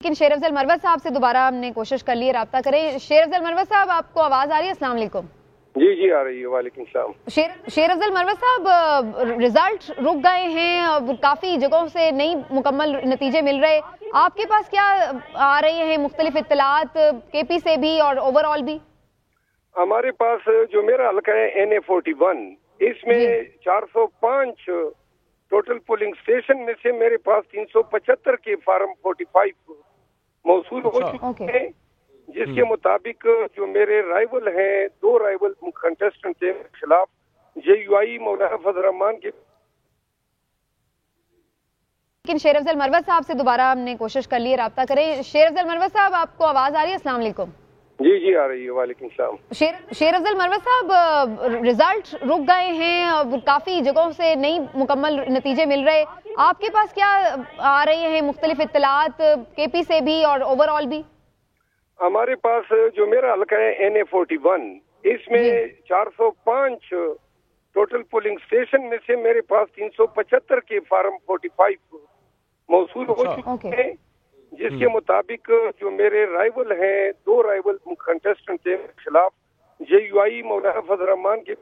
لیکن شیر افضل مروت صاحب سے دوبارہ ہم نے کوشش کر لی رابطہ کریں. شیر افضل مروت صاحب آپ کو آواز آ رہی ہے؟ السلام علیکم. جی آ رہی ہے. وعلیکم السلام. شیر افضل مروت صاحب رزلٹ رک گئے ہیں, کافی جگہوں سے نہیں مکمل نتیجے مل رہے, آپ کے پاس کیا آ رہے ہیں مختلف اطلاعات کے پی سے بھی اور اوور آل بھی؟ ہمارے پاس جو میرا حلقہ ہے NA41 اس میں 405 ٹوٹل پولنگ اسٹیشن میں سے میرے پاس 375 کے فارم 45 موصول ہو چکے ہیں, جس کے مطابق جو میرے رائیول ہیں, 2 رائیول کنٹسٹنٹ کے خلاف JUI مولانا فضل الرحمان کے. لیکن شیر افضل مروت صاحب سے دوبارہ ہم نے کوشش کر لی رابطہ کریں. شیر افضل مروت صاحب آپ کو آواز آ رہی ہے؟ السلام علیکم. جی آ رہی ہے. وعلیکم السلام. شیر افضل مروت صاحب رزلٹ رک گئے ہیں, کافی جگہوں سے نہیں مکمل نتیجے مل رہے, آپ کے پاس کیا آ رہے ہیں مختلف اطلاعات کے پی سے بھی اور اوور آل بھی؟ ہمارے پاس جو میرا حلقہ ہے NA41 اس میں 405 ٹوٹل پولنگ اسٹیشن میں سے میرے پاس 375 کے فارم 45 موصول ہو چکے ہیں, جس کے مطابق جو میرے رائیول ہیں, 2 رائیول کنٹسٹنٹ کے خلاف JUI مولانا فضل الرحمان کے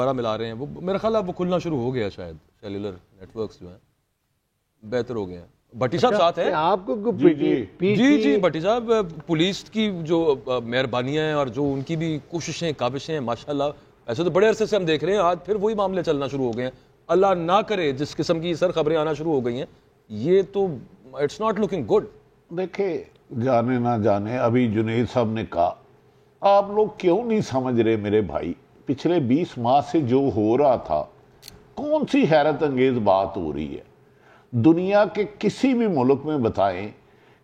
ملا رہے ہیں. وہ میرا خیال ہے وہ کھلنا شروع ہو گیا, شاید سیلولر نیٹ ورکس جو ہیں بہتر ہو گئے ہیں. بھٹی صاحب ساتھ ہیں آپ کو؟ جی بھٹی صاحب, پولیس کی جو مہربانیاں ہیں اور جو ان کی بھی کوششیں کاوشیں ہیں ماشاءاللہ, ایسے تو بڑے عرصے سے ہم دیکھ رہے ہیں, آج پھر وہی معاملے چلنا شروع ہو گئے ہیں. اللہ نہ کرے جس قسم کی سر خبریں آنا شروع ہو گئی ہیں, یہ تو اٹس ناٹ لوکنگ گڈ. دیکھیں, جانے نہ جانے, ابھی جنید صاحب نے کہا, آپ لوگ کیوں نہیں سمجھ رہے میرے بھائی, پچھلے 20 ماہ سے جو ہو رہا تھا, کون سی حیرت انگیز بات ہو رہی ہے. دنیا کے کسی بھی ملک میں بتائیں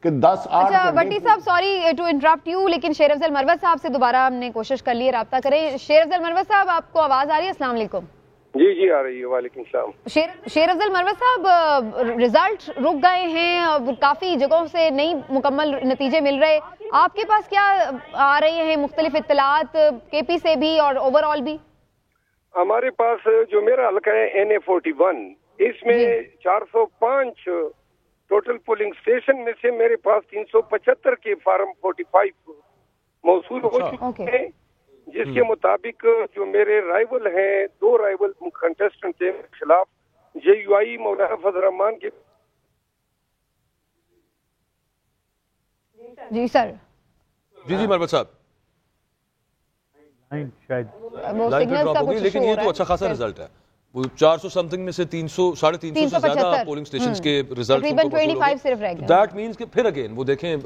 کہ 10-8 بٹی صاحب سوری ٹو انٹرپٹ یو, لیکن شیر افضل مروت صاحب سے دوبارہ ہم نے کوشش کر لی رابطہ کریں. شیر افضل مروت صاحب آپ کو آواز آ رہی ہے؟ السلام علیکم. جی آ رہی ہے. وعلیکم السلام. شیر افضل مروت صاحب رزلٹ رک گئے ہیں, کافی جگہوں سے نہیں مکمل نتیجے مل رہے, آپ کے پاس کیا آ رہے ہیں مختلف اطلاعات کے پی سے بھی اور اوور آل بھی؟ ہمارے پاس جو میرا حلقہ ہے NA41 اس میں 405 ٹوٹل پولنگ اسٹیشن میں سے میرے پاس 375 کے فارم 45 موصول ہو چکے ہیں, جس کے مطابق جو میرے رائیول ہیں, 2 رائیول کنٹسٹنٹ کے خلاف JUI مولانا فضل الرحمان کے. جی سر. جی مروت صاحب, لیکن یہ تو اچھا خاصا رزلٹ ہے. وہ 400 سمتنگ میں سے 300-350 سے زیادہ پولنگ سٹیشنز کے رزلٹ تقریباً 25 صرف رہ گئے. دیٹ مینز کہ پھر اگین وہ دیکھیں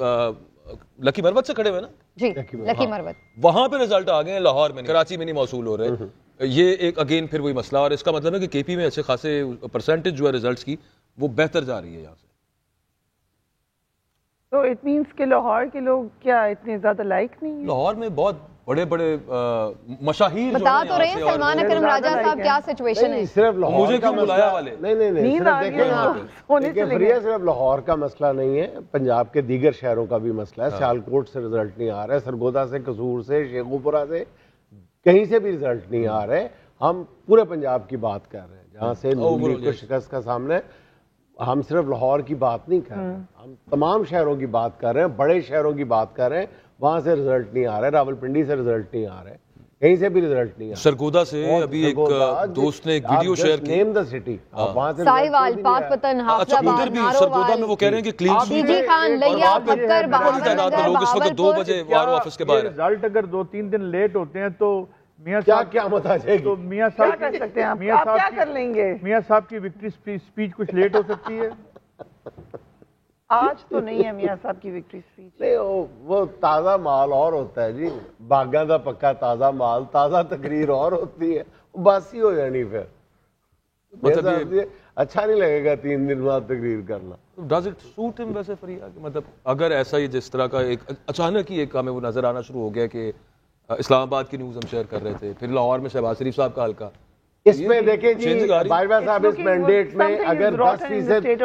لکی مروت سے کھڑے ہوئے نا, جی لکی مروت, وہاں پہ رزلٹ آ گئے ہیں, لاہور میں, کراچی میں نہیں موصول ہو رہے. یہ ایک اگین پھر وہی مسئلہ, اور اس کا مطلب ہے کہ KP میں اچھے خاصے پرسنٹیج جو ہے رزلٹس کی وہ بہتر جا رہی ہے یہاں سے. تو اٹ مینس کہ لاہور کے لوگ کیا اتنے زیادہ لائک نہیں ہیں؟ لاہور میں بہت بڑے مشاہیر بتا تو رہے ہیں سلمان اکرم راجہ صاحب کیا سچویشن ہے. صرف لاہور مجھے کیوں بلایا والے؟ نہیں صرف لاہور کا مسئلہ نہیں ہے, پنجاب کے دیگر شہروں کا بھی مسئلہ ہے. سیالکوٹ سے رزلٹ نہیں آ رہا ہے, سرگودا سے, قصور سے, شیخوپورہ سے, کہیں سے بھی رزلٹ نہیں آ رہے. ہم پورے پنجاب کی بات کر رہے ہیں جہاں سے نون لیگ کو شکست کا سامنا ہے. ہم صرف لاہور کی بات نہیں کر رہے, ہم تمام شہروں کی بات کر رہے ہیں, بڑے شہروں کی بات کر رہے ہیں. وہاں سے رزلٹ نہیں آ رہے, راولپنڈی سے رزلٹ نہیں آ رہے, کہیں سے بھی رزلٹ نہیں آ رہا. سرگودا سے ابھی ایک دوست نے ایک ویڈیو شیئر کی, نیم دا سٹی, ساہیوال, پاک پتن, حافظ آباد, سرگودا میں وہ کہہ رہے ہیں کہ کلین سویپ جی خان, لیا, بکر, بڑی تعداد میں لوگ اس وقت 2 بجے وارو آفس کے باہر ہیں. رزلٹ اگر 2-3 دن لیٹ ہوتے ہیں تو میاں صاحب کیا مت آ جائے گی, تو میاں صاحب کیا کر سکتے ہیں, آپ کیا کر لیں گے؟ میاں صاحب کی وکٹری سپیچ کچھ لیٹ ہو سکتی ہے. آج تو نہیں ہے میاں صاحب کی وکٹری سپیچ. نہیں, وہ تازہ مال اور ہوتا ہے جی, باغاں دا پکا تازہ مال, تازہ تقریر اور ہوتی ہے, باسی ہو جانی. پھر اچھا نہیں لگے گا 3 دن بعد تقریر کرنا. ڈز اٹ سوٹ ہم ویسے فری, مطلب اگر ایسا ہی جس طرح کا ایک اچانک ہی ایک ہمیں وہ نظر آنا شروع ہو گیا کہ اسلام آباد کی نیوز ہم شیئر کر رہے تھے, پھر لاہور میں شہباز شریف صاحب کا حلقہ, اس میں دیکھیں جی باجوہ صاحب, اس مینڈیٹ میں اگر 10%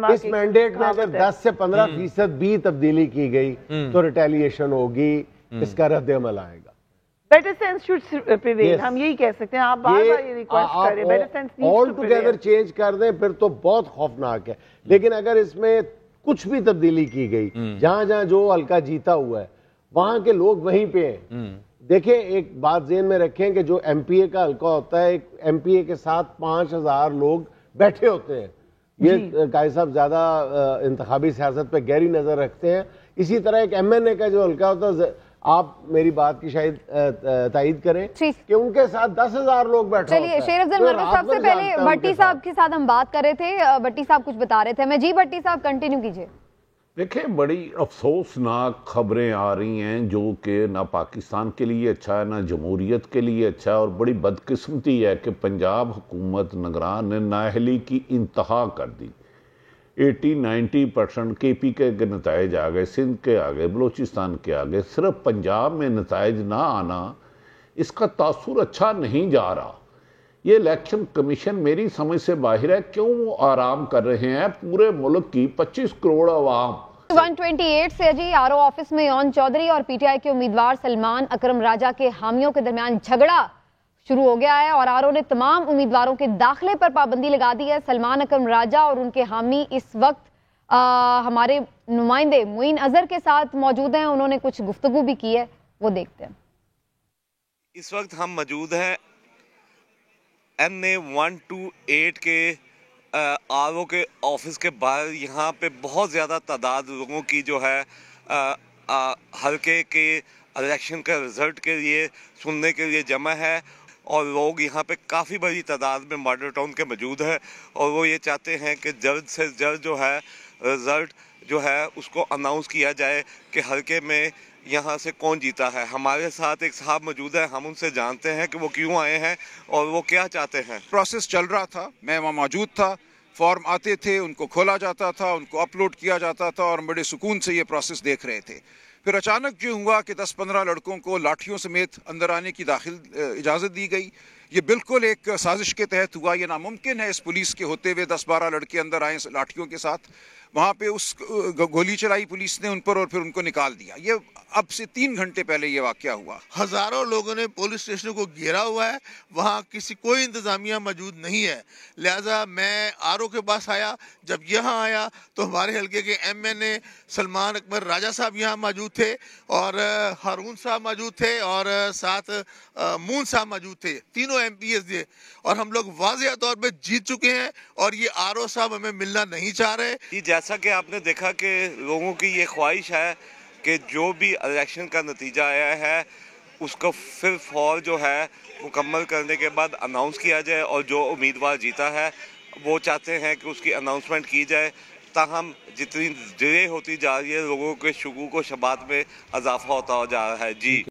اس مینڈیٹ میں اگر 10 سے 15% بھی تبدیلی کی گئی تو ریٹیلیشن ہوگی, اس کا رد عمل آئے گا. better sense should prevail. ہم یہی کہہ سکتے ہیں. آپ بار بار یہ ریکویسٹ کر رہے ہیں, better sense needs all to prevail. together change کر دیں پھر تو بہت خوفناک ہے. لیکن اگر اس میں کچھ بھی تبدیلی کی گئی, جہاں جہاں جو حلقہ جیتا ہوا ہے وہاں کے لوگ وہیں پہ ہیں. دیکھیں ایک بات ذہن میں رکھیں کہ جو ایم پی اے کا حلقہ ہوتا ہے, ایک ایم پی اے کے ساتھ 5000 لوگ بیٹھے ہوتے ہیں. یہ قائد صاحب زیادہ انتخابی سیاست پہ گہری نظر رکھتے ہیں. اسی طرح ایک ایم این اے کا جو حلقہ ہوتا ہے, آپ میری بات کی شاید تائید کریں کہ ان کے ساتھ 10,000 لوگ بیٹھے ہوتے ہیں. چلیے شیر افضل مروت صاحب سے پہلے بھٹی صاحب کے ساتھ ہم بات کر رہے تھے, بھٹی صاحب کچھ بتا رہے تھے ہمیں. جی بھٹی صاحب کنٹینیو کیجئے. دیکھیں بڑی افسوسناک خبریں آ رہی ہیں جو کہ نہ پاکستان کے لیے اچھا ہے نہ جمہوریت کے لیے اچھا ہے, اور بڑی بدقسمتی ہے کہ پنجاب حکومت نگران نے نااہلی کی انتہا کر دی. 80-90% کے پی کے نتائج آ گئے, سندھ کے آ گئے, بلوچستان کے آ گئے. صرف پنجاب میں نتائج نہ آنا, اس کا تاثر اچھا نہیں جا رہا. یہ الیکشن کمیشن میری سمجھ سے باہر ہے. کیوں وہ آرام کر رہے ہیں پورے ملک کی 25 کروڑ عوام. 128 سے جی آر او آفس میں یون چودھری اور پی ٹی آئی کے امیدوار سلمان اکرم راجہ کے حامیوں کے درمیان جھگڑا شروع ہو گیا ہے, اور آر او نے تمام امیدواروں کے داخلے پر پابندی لگا دی ہے. سلمان اکرم راجہ اور ان کے حامی اس وقت ہمارے نمائندے معین اظہر کے ساتھ موجود ہیں. انہوں نے کچھ گفتگو بھی کی ہے, وہ دیکھتے ہیں. اس وقت ہم موجود ہیں NA 128 کے آر او کے آفس کے باہر. یہاں پہ بہت زیادہ تعداد لوگوں کی جو ہے حلقے کے الیکشن کا رزلٹ کے لیے سننے کے لیے جمع ہے, اور لوگ یہاں پہ کافی بڑی تعداد میں ماڈل ٹاؤن کے موجود ہیں, اور وہ یہ چاہتے ہیں کہ جلد سے جلد جو ہے رزلٹ جو ہے اس کو اناؤنس کیا جائے کہ حلقے میں یہاں سے کون جیتا ہے. ہمارے ساتھ ایک صاحب موجود ہے, ہم ان سے جانتے ہیں کہ وہ کیوں آئے ہیں اور وہ کیا چاہتے ہیں. پروسیس چل رہا تھا, میں وہاں موجود تھا, فارم آتے تھے, ان کو کھولا جاتا تھا, ان کو اپلوڈ کیا جاتا تھا, اور ہم بڑے سکون سے یہ پروسیس دیکھ رہے تھے. پھر اچانک جو ہوا کہ 10-15 لڑکوں کو لاٹھیوں سمیت اندر آنے کی اجازت دی گئی. یہ بالکل ایک سازش کے تحت ہوا. یہ ناممکن ہے اس پولیس کے ہوتے ہوئے 10-12 لڑکے اندر آئیں لاٹھیوں کے ساتھ. وہاں پہ اس گولی چلائی پولیس نے ان پر, اور پھر ان کو نکال دیا. یہ اب سے 3 گھنٹے پہلے یہ واقعہ ہوا. ہزاروں لوگوں نے پولیس اسٹیشن کو گھیرا ہوا ہے, وہاں کوئی انتظامیہ موجود نہیں ہے. لہذا میں آر او کے پاس آیا. جب یہاں آیا تو ہمارے حلقے کے ایم این اے سلمان اکرم راجہ صاحب یہاں موجود تھے, اور ہارون صاحب موجود تھے, اور ساتھ مون صاحب موجود تھے. تینوں ایم پی ایس تھے, اور ہم لوگ واضح طور پہ جیت چکے ہیں, اور یہ آر او صاحب ہمیں ملنا نہیں چاہ رہے. جیسا کہ آپ نے دیکھا کہ لوگوں کی یہ خواہش ہے کہ جو بھی الیکشن کا نتیجہ آیا ہے اس کو پھر فور جو ہے مکمل کرنے کے بعد اناؤنس کیا جائے, اور جو امیدوار جیتا ہے وہ چاہتے ہیں کہ اس کی اناؤنسمنٹ کی جائے. تاہم جتنی ڈیلے ہوتی جا رہی ہے لوگوں کے شکوک و شبہات میں اضافہ ہوتا جا رہا ہے. جی